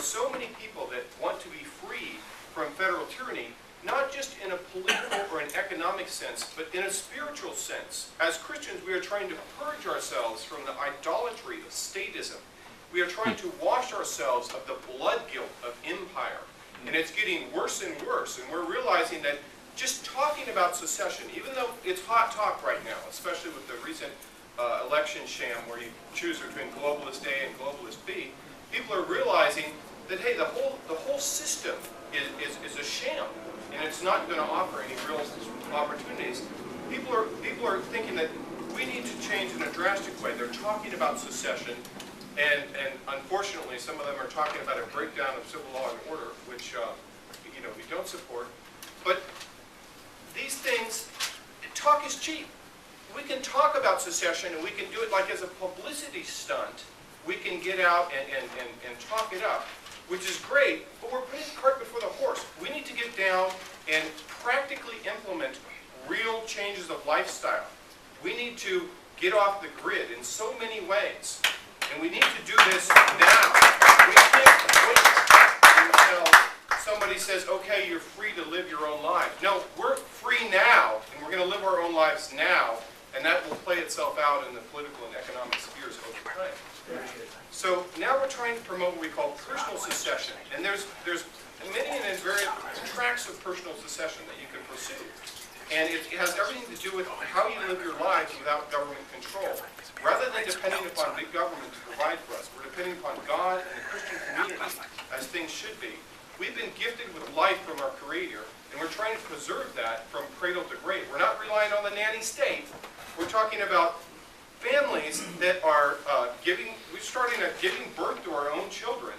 so many people that want to be free from federal tyranny, not just in a political or an economic sense, but in a spiritual sense. As Christians, we are trying to purge ourselves from the idolatry of statism. We are trying to wash ourselves of the blood guilt of empire. And it's getting worse and worse, and we're realizing that just talking about secession, even though it's hot talk right now, especially with the recent election sham where you choose between globalist A and globalist B, people are realizing that, hey, the whole system is a sham, and it's not going to offer any real opportunities. People are thinking that we need to change in a drastic way. They're talking about secession, and unfortunately, some of them are talking about a breakdown of civil law and order, which we don't support. But these things, talk is cheap. We can talk about secession, and we can do it like as a publicity stunt. We can get out and talk it up, which is great, but we're putting the cart before the horse. We need to get down and practically implement real changes of lifestyle. We need to get off the grid in so many ways, and we need to do this now. We can't wait until somebody says, okay, you're free to live your own life. No, we're free now, and we're going to live our own lives now, and that will play itself out in the political and economic spheres over time. So now we're trying to promote what we call personal secession, and there's many and various tracks of personal secession that you can pursue, and it has everything to do with how you live your lives without government control. Rather than depending upon big government to provide for us, we're depending upon God and the Christian community, as things should be. We've been gifted with life from our Creator, and we're trying to preserve that from cradle to grave. We're not relying on the nanny state. We're talking about families that are we're starting at giving birth to our own children,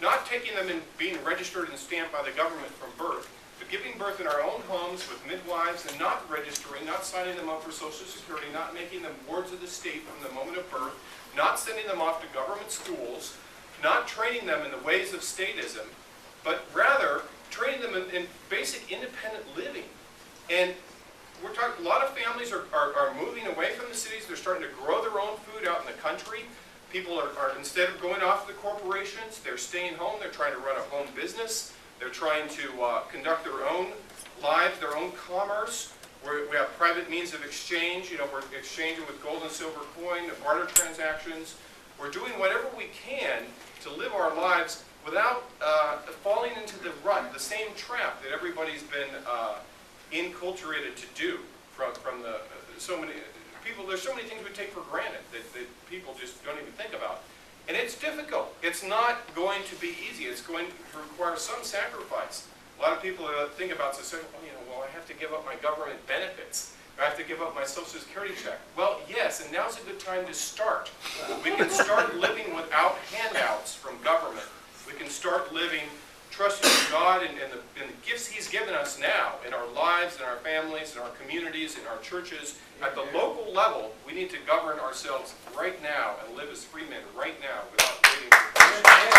not taking them and being registered and stamped by the government from birth, but giving birth in our own homes with midwives and not registering, not signing them up for Social Security, not making them wards of the state from the moment of birth, not sending them off to government schools, not training them in the ways of statism, but rather training them in basic independent living. And we're talking, a lot of families are moving away from the cities. They're starting to grow their own food out in the country. People are instead of going off to the corporations, they're staying home. They're trying to run a home business. They're trying to conduct their own lives, their own commerce. We have private means of exchange. We're exchanging with gold and silver coin, barter transactions. We're doing whatever we can to live our lives without falling into the rut, the same trap that everybody's been enculturated to do from the so many people. There's so many things we take for granted that people just don't even think about. And it's difficult. It's not going to be easy. It's going to require some sacrifice. A lot of people think about secession, well, I have to give up my government benefits. I have to give up my Social Security check. Well, yes, and now's a good time to start. We can start living without handouts from government. We can start living trusting in God and the gifts He's given us now in our lives, in our families, in our communities, in our churches. At the local level, we need to govern ourselves right now and live as free men right now without waiting for permission.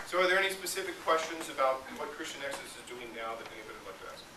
So are there any specific questions about what Christian Exodus is doing now that anybody would like to ask?